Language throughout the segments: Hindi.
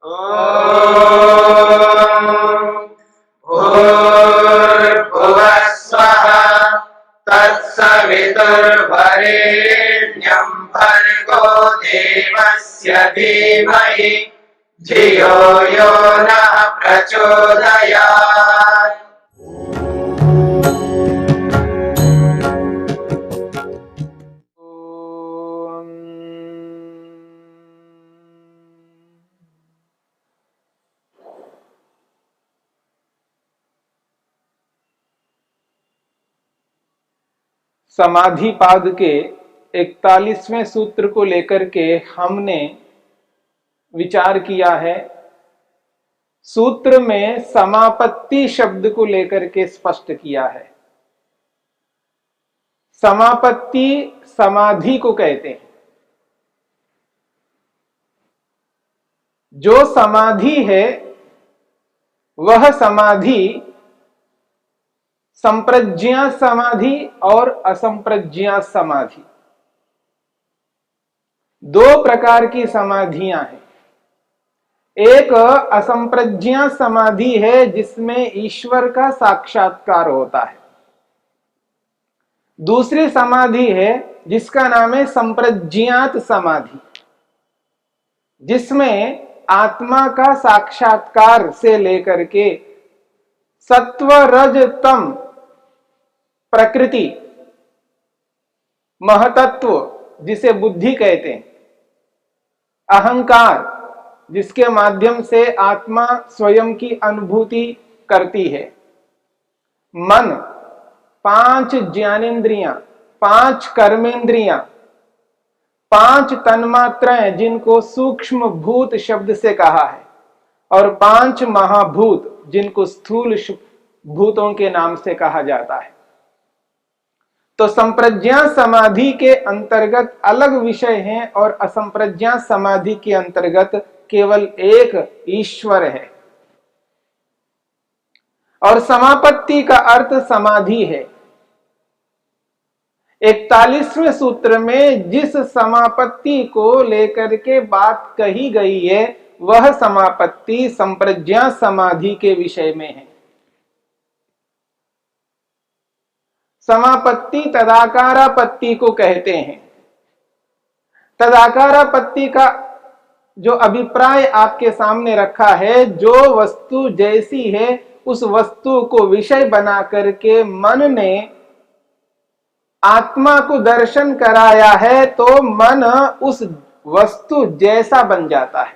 भूर्भुवः स्वः तत्सवितुर्वरेण्यं भर्गो देवस्य धीमहि धियो यो नः प्रचोदयात्। समाधिपाद के 41वें सूत्र को लेकर के हमने विचार किया है। सूत्र में समापत्ति शब्द को लेकर के स्पष्ट किया है। समापत्ति समाधि को कहते हैं। जो समाधि है वह समाधि संप्रज्ञा समाधि और असंप्रज्ञा समाधि, दो प्रकार की समाधियां हैं। एक असंप्रज्ञा समाधि है जिसमें ईश्वर का साक्षात्कार होता है। दूसरी समाधि है जिसका नाम है संप्रज्ञात समाधि, जिसमें आत्मा का साक्षात्कार से लेकर के सत्व रज तम प्रकृति महतत्व जिसे बुद्धि कहते हैं, अहंकार जिसके माध्यम से आत्मा स्वयं की अनुभूति करती है, मन, पांच ज्ञानेंद्रियां, पांच कर्मेंद्रियां, पांच तन्मात्राएं जिनको सूक्ष्म भूत शब्द से कहा है, और पांच महाभूत जिनको स्थूल भूतों के नाम से कहा जाता है। तो संप्रज्ञा समाधि के अंतर्गत अलग विषय हैं और असंप्रज्ञा समाधि के अंतर्गत केवल एक ईश्वर है। और समापत्ति का अर्थ समाधि है। 41वें सूत्र में जिस समापत्ति को लेकर के बात कही गई है वह समापत्ति संप्रज्ञा समाधि के विषय में है। समापत्ति तदाकारापत्ति को कहते हैं। तदाकारापत्ति का जो अभिप्राय आपके सामने रखा है, जो वस्तु जैसी है उस वस्तु को विषय बना करके मन ने आत्मा को दर्शन कराया है, तो मन उस वस्तु जैसा बन जाता है।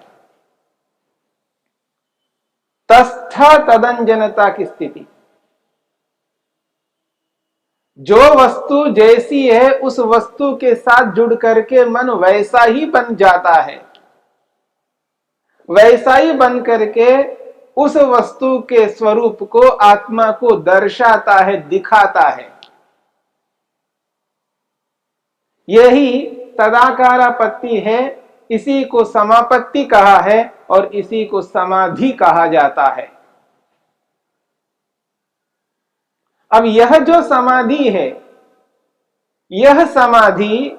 तस्था तदंजनता की स्थिति, जो वस्तु जैसी है उस वस्तु के साथ जुड़ करके मन वैसा ही बन जाता है, वैसा ही बन करके उस वस्तु के स्वरूप को, आत्मा को दर्शाता है, दिखाता है। यही तदाकारापत्ति है। इसी को समापत्ति कहा है और इसी को समाधि कहा जाता है। अब यह जो समाधि है, यह समाधि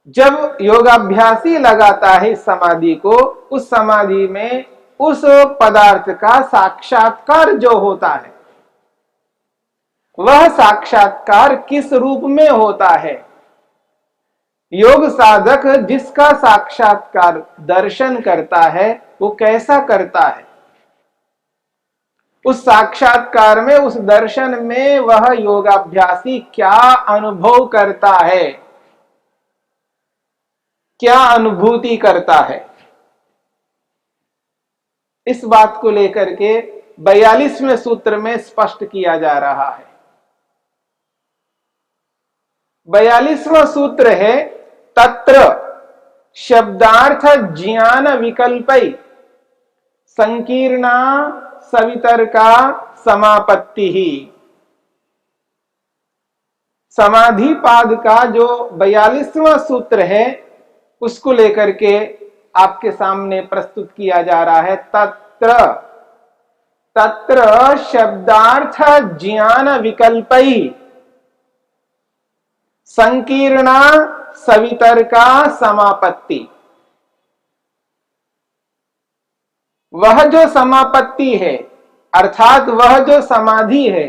जब योगाभ्यासी लगाता है इस समाधि को, उस समाधि में उस पदार्थ का साक्षात्कार जो होता है, वह साक्षात्कार किस रूप में होता है? योग साधक जिसका साक्षात्कार दर्शन करता है वो कैसा करता है? उस साक्षात्कार में, उस दर्शन में वह योगाभ्यासी क्या अनुभव करता है, क्या अनुभूति करता है? इस बात को लेकर के 42वें सूत्र में स्पष्ट किया जा रहा है। 42वां सूत्र है तत्र शब्दार्थ ज्ञान विकल्पै संकीर्णा सवितर्का समापत्ति ही। समाधिपाद का जो 42वां सूत्र है उसको लेकर के आपके सामने प्रस्तुत किया जा रहा है। तत्र तत्र शब्दार्थ ज्ञान विकल्पै संकीर्णा सवितर्का समापत्ति। वह जो समापत्ति है, अर्थात वह जो समाधि है,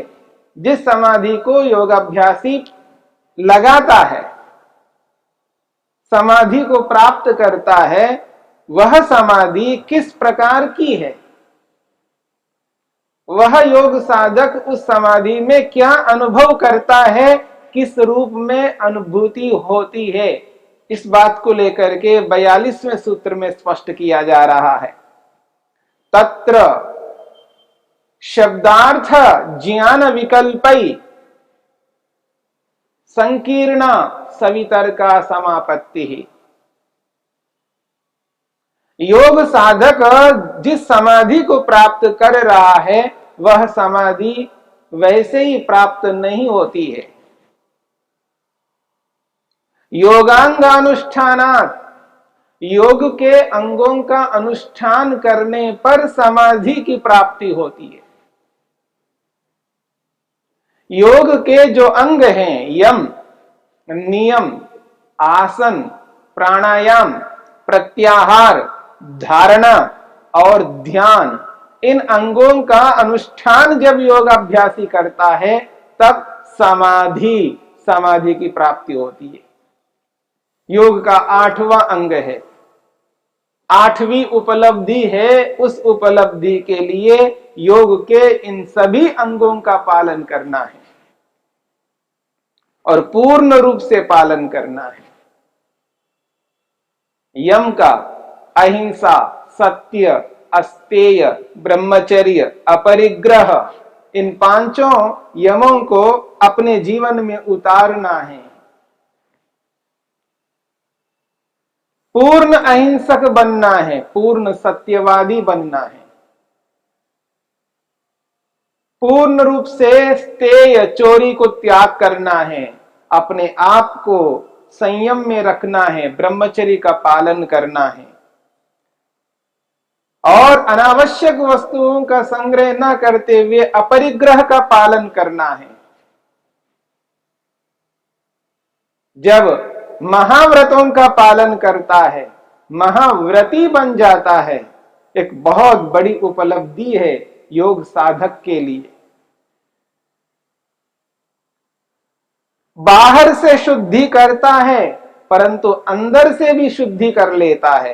जिस समाधि को योगाभ्यासी लगाता है, समाधि को प्राप्त करता है, वह समाधि किस प्रकार की है, वह योग साधक उस समाधि में क्या अनुभव करता है, किस रूप में अनुभूति होती है, इस बात को लेकर के 42वें सूत्र में स्पष्ट किया जा रहा है। तत्र शब्दार्थ ज्ञान विकल्पै संकीर्ण सवितर्का समापत्ति ही। योग साधक जिस समाधि को प्राप्त कर रहा है, वह समाधि वैसे ही प्राप्त नहीं होती है। योगांगानुष्ठानात्, योग के अंगों का अनुष्ठान करने पर समाधि की प्राप्ति होती है। योग के जो अंग हैं, यम, नियम, आसन, प्राणायाम, प्रत्याहार, धारणा और ध्यान, इन अंगों का अनुष्ठान जब योगाभ्यासी करता है, तब समाधि की प्राप्ति होती है। योग का 8वां अंग है, 8वीं उपलब्धि है। उस उपलब्धि के लिए योग के इन सभी अंगों का पालन करना है और पूर्ण रूप से पालन करना है। यम का अहिंसा, सत्य, अस्तेय, ब्रह्मचर्य, अपरिग्रह, इन 5 यमों को अपने जीवन में उतारना है। पूर्ण अहिंसक बनना है, पूर्ण सत्यवादी बनना है, पूर्ण रूप से स्तेय, चोरी को त्याग करना है, अपने आप को संयम में रखना है, ब्रह्मचर्य का पालन करना है और अनावश्यक वस्तुओं का संग्रह न करते हुए अपरिग्रह का पालन करना है। जब महाव्रतों का पालन करता है, महाव्रती बन जाता है, एक बहुत बड़ी उपलब्धि है योग साधक के लिए। बाहर से शुद्धि करता है, परंतु अंदर से भी शुद्धि कर लेता है,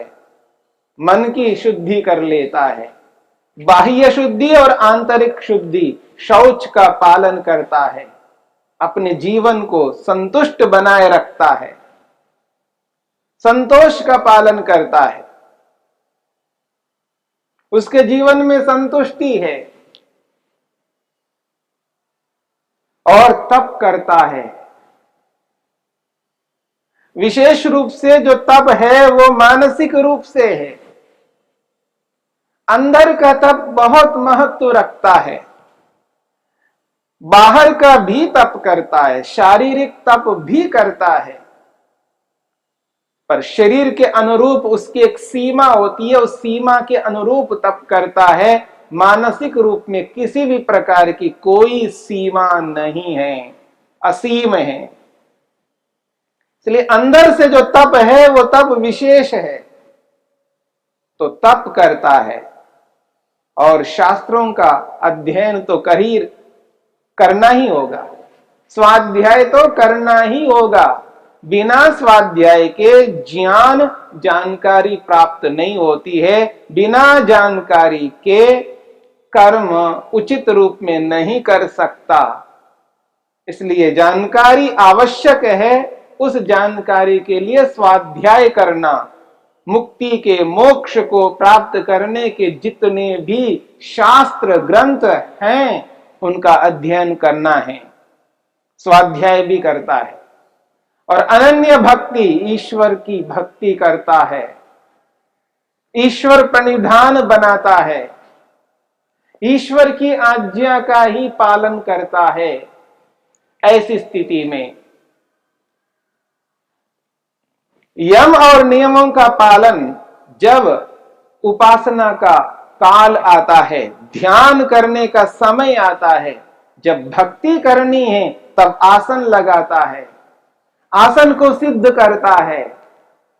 मन की शुद्धि कर लेता है, बाह्य शुद्धि और आंतरिक शुद्धि, शौच का पालन करता है, अपने जीवन को संतुष्ट बनाए रखता है, संतोष का पालन करता है, उसके जीवन में संतुष्टि है और तप करता है। विशेष रूप से जो तप है वो मानसिक रूप से है। अंदर का तप बहुत महत्व रखता है, बाहर का भी तप करता है, शारीरिक तप भी करता है, पर शरीर के अनुरूप उसकी एक सीमा होती है, उस सीमा के अनुरूप तप करता है। मानसिक रूप में किसी भी प्रकार की कोई सीमा नहीं है, असीम है। इसलिए अंदर से जो तप है वो तप विशेष है, तो तप करता है और शास्त्रों का अध्ययन तो करना ही होगा, स्वाध्याय तो करना ही होगा। बिना स्वाध्याय के ज्ञान जानकारी प्राप्त नहीं होती है, बिना जानकारी के कर्म उचित रूप में नहीं कर सकता। इसलिए जानकारी आवश्यक है, उस जानकारी के लिए स्वाध्याय करना, मुक्ति के मोक्ष को प्राप्त करने के जितने भी शास्त्र ग्रंथ हैं उनका अध्ययन करना है, स्वाध्याय भी करता है। और अनन्य भक्ति, ईश्वर की भक्ति करता है, ईश्वर प्रणिधान बनाता है, ईश्वर की आज्ञा का ही पालन करता है। ऐसी स्थिति में यम और नियमों का पालन, जब उपासना का काल आता है, ध्यान करने का समय आता है, जब भक्ति करनी है, तब आसन लगाता है, आसन को सिद्ध करता है,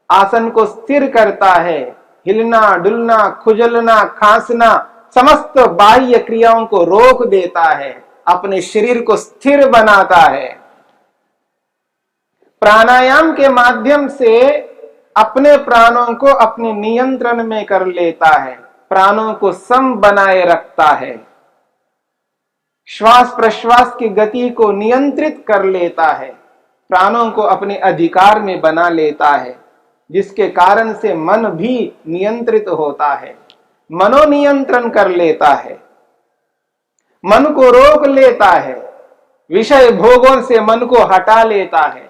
आसन को स्थिर करता है, हिलना डुलना, खुजलना, खांसना, समस्त बाह्य क्रियाओं को रोक देता है, अपने शरीर को स्थिर बनाता है। प्राणायाम के माध्यम से अपने प्राणों को अपने नियंत्रण में कर लेता है, प्राणों को सम बनाए रखता है, श्वास प्रश्वास की गति को नियंत्रित कर लेता है, प्राणों को अपने अधिकार में बना लेता है, जिसके कारण से मन भी नियंत्रित होता है, मनोनियंत्रण कर लेता है, मन को रोक लेता है, विषय भोगों से मन को हटा लेता है,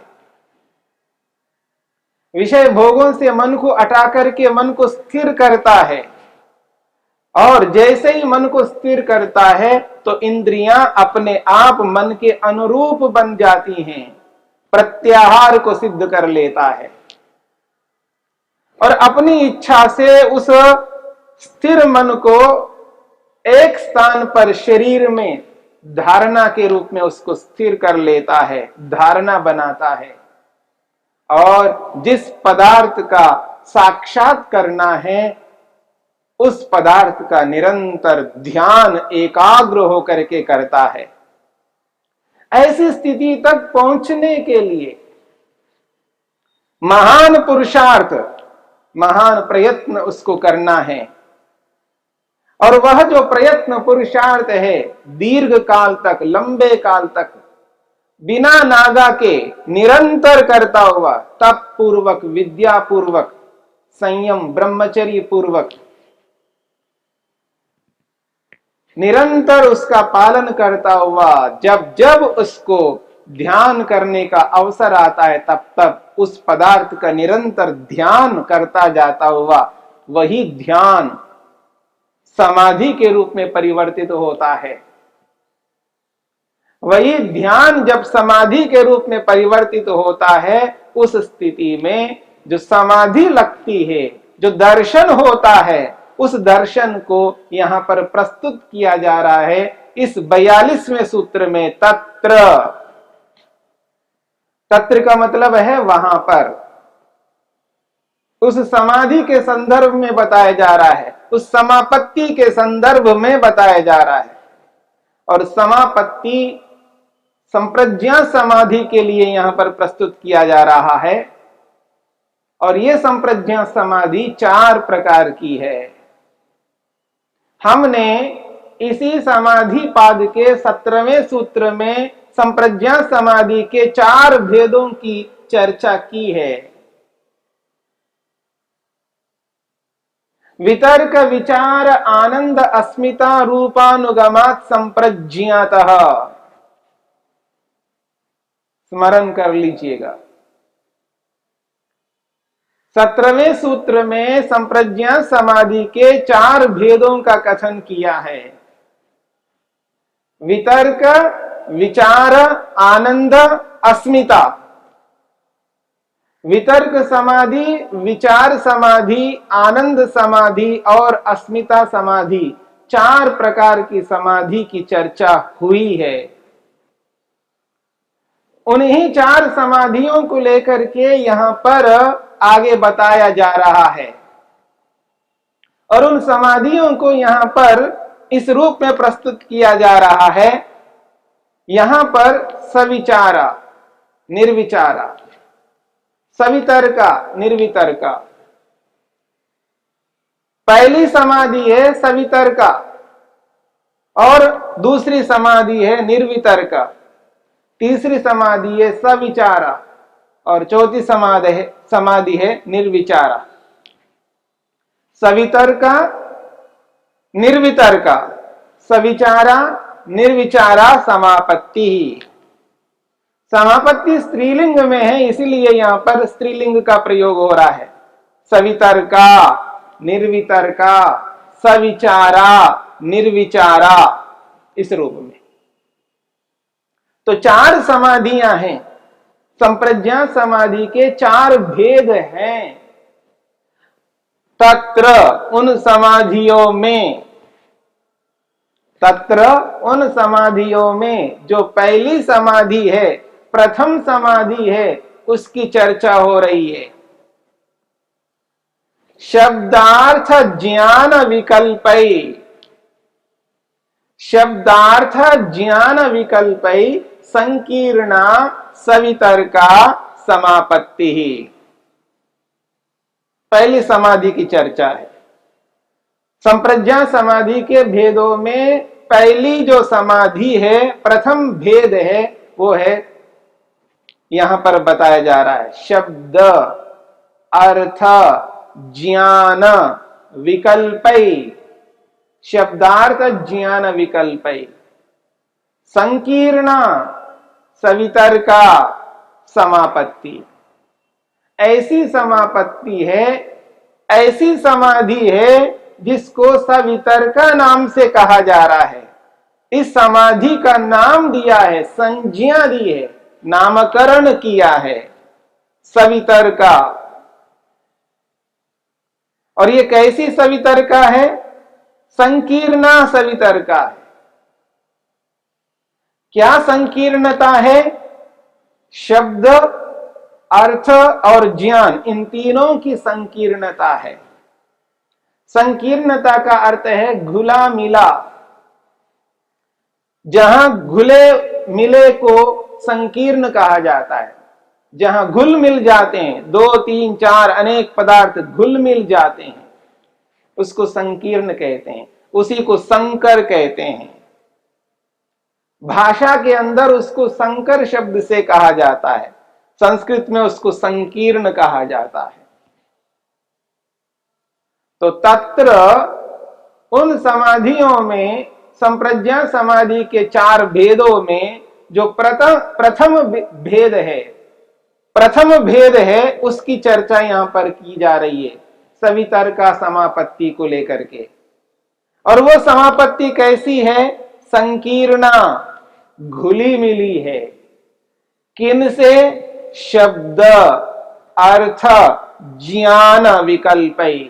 विषय भोगों से मन को हटा करके मन को स्थिर करता है। और जैसे ही मन को स्थिर करता है तो इंद्रियां अपने आप मन के अनुरूप बन जाती हैं, प्रत्याहार को सिद्ध कर लेता है और अपनी इच्छा से उस स्थिर मन को एक स्थान पर शरीर में धारणा के रूप में उसको स्थिर कर लेता है, धारणा बनाता है। और जिस पदार्थ का साक्षात करना है उस पदार्थ का निरंतर ध्यान एकाग्र होकर के करता है। ऐसी स्थिति तक पहुंचने के लिए महान पुरुषार्थ, महान प्रयत्न उसको करना है। और वह जो प्रयत्न पुरुषार्थ है दीर्घ काल तक, लंबे काल तक बिना नागा के निरंतर करता हुआ, तप पूर्वक, विद्या पूर्वक, संयम ब्रह्मचर्य पूर्वक निरंतर उसका पालन करता हुआ जब जब उसको ध्यान करने का अवसर आता है तब तब उस पदार्थ का निरंतर ध्यान करता जाता हुआ वही ध्यान समाधि के रूप में परिवर्तित होता है। वही ध्यान जब समाधि के रूप में परिवर्तित होता है उस स्थिति में जो समाधि लगती है, जो दर्शन होता है, उस दर्शन को यहां पर प्रस्तुत किया जा रहा है इस 42वें सूत्र में। तत्र, तत्र का मतलब है वहां पर, उस समाधि के संदर्भ में बताया जा रहा है, उस समापत्ति के संदर्भ में बताया जा रहा है। और समापत्ति संप्रज्ञा समाधि के लिए यहां पर प्रस्तुत किया जा रहा है। और यह संप्रज्ञा समाधि 4 प्रकार की है। हमने इसी समाधि पाद के 17वें सूत्र में संप्रज्ञा समाधि के 4 भेदों की चर्चा की है। वितर्क विचार आनंद अस्मिता रूपानुगमात संप्रज्ञातः, स्मरण कर लीजिएगा। 17वें सूत्र में संप्रज्ञा समाधि के 4 भेदों का कथन किया है। वितर्क, विचार, आनंद, अस्मिता। वितर्क समाधि, विचार समाधि, आनंद समाधि और अस्मिता समाधि, 4 प्रकार की समाधि की चर्चा हुई है। उन्हीं 4 समाधियों को लेकर के यहां पर आगे बताया जा रहा है। और उन समाधियों को यहां पर इस रूप में प्रस्तुत किया जा रहा है। यहां पर सविचारा, निर्विचारा, सवितर्का, निर्वितर्का। पहली समाधि है सवितर्का और दूसरी समाधि है निर्वितर्का, तीसरी समाधि है सविचारा और चौथी समाधि है निर्विचारा। सवितर्का, निर्वितर्का, सविचारा, निर्विचारा, समापत्ति। समापत्ति स्त्रीलिंग में है इसलिए यहां पर स्त्रीलिंग का प्रयोग हो रहा है। सवितर्का, निर्वितर्का, सविचारा, निर्विचारा, इस रूप में। तो 4 समाधियां हैं। संप्रज्ञा समाधि के 4 भेद हैं। तत्र, उन समाधियों में, तत्र उन समाधियों में जो पहली समाधि है, प्रथम समाधि है, उसकी चर्चा हो रही है। शब्दार्थ ज्ञान विकल्पै, शब्दार्थ ज्ञान विकल्पै संकीर्णा सवितर्का समापत्ति। पहली समाधि की चर्चा है। संप्रज्ञा समाधि के भेदों में पहली जो समाधि है, प्रथम भेद है, वो है यहां पर बताया जा रहा है। शब्द अर्थ ज्ञान विकल्पै, शब्दार्थ ज्ञान विकल्पै संकीर्णा सवितर्का समापत्ति। ऐसी समापत्ति है, ऐसी समाधि है जिसको सवितर्का नाम से कहा जा रहा है। इस समाधि का नाम दिया है, संज्ञा दी है, नामकरण किया है सवितर्का। और ये कैसी सवितर्का है? संकीर्णा सवितर्का है। क्या संकीर्णता है? शब्द अर्थ और ज्ञान, इन तीनों की संकीर्णता है। संकीर्णता का अर्थ है घुला मिला। जहां घुले मिले को संकीर्ण कहा जाता है। जहां घुल मिल जाते हैं, 2 3 4 अनेक पदार्थ घुल मिल जाते हैं, उसको संकीर्ण कहते हैं, उसी को संकर कहते हैं। भाषा के अंदर उसको संकर शब्द से कहा जाता है, संस्कृत में उसको संकीर्ण कहा जाता है। तो तत्र उन समाधियों में, संप्रज्ञा समाधि के 4 भेदों में जो प्रथम भेद है, प्रथम भेद है, उसकी चर्चा यहां पर की जा रही है सवितर्का समापत्ति को लेकर के। और वो समापत्ति कैसी है? संकीर्णा, घुली मिली है। किन से? शब्द अर्थ ज्ञान विकल्पै।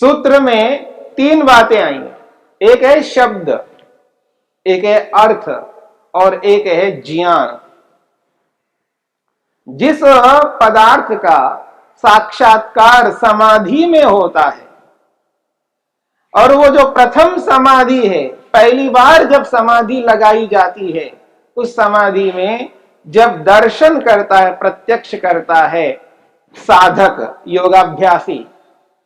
सूत्र में 3 बातें आई। एक है शब्द, एक है अर्थ और एक है ज्ञान। जिस पदार्थ का साक्षात्कार समाधि में होता है, और वो जो प्रथम समाधि है, पहली बार जब समाधि लगाई जाती है, उस समाधि में जब दर्शन करता है, प्रत्यक्ष करता है साधक योगाभ्यासी,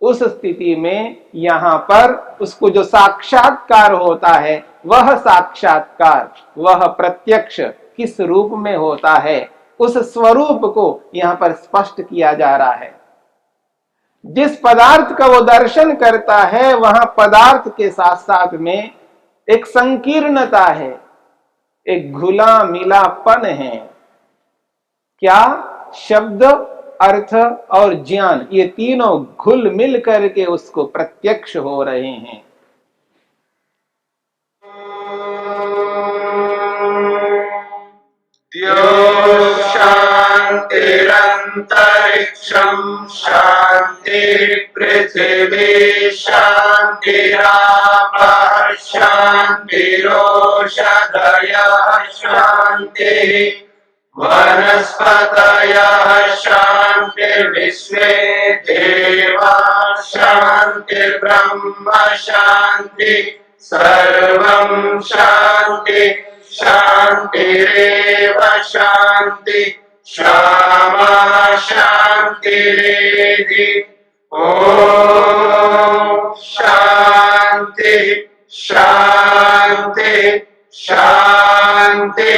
उस स्थिति में यहां पर उसको जो साक्षात्कार होता है, वह साक्षात्कार, वह प्रत्यक्ष किस रूप में होता है, उस स्वरूप को यहां पर स्पष्ट किया जा रहा है। जिस पदार्थ का वो दर्शन करता है, वहां पदार्थ के साथ साथ में एक संकीर्णता है, एक घुला मिलापन है। क्या? शब्द अर्थ और ज्ञान, ये तीनों घुल मिल करके उसको प्रत्यक्ष हो रहे हैं। शांतिरंतरिक्षं शांति पृथिवी शांतिरापः शांतिरोषधयः शांति वनस्पतयः शांतिर्विश्वे देवाः शांतिर्ब्रह्म शांति सर्वं शांति शांतिरेव शांति क्षमा शांतिरेधि। ओम शांति शांति शांति।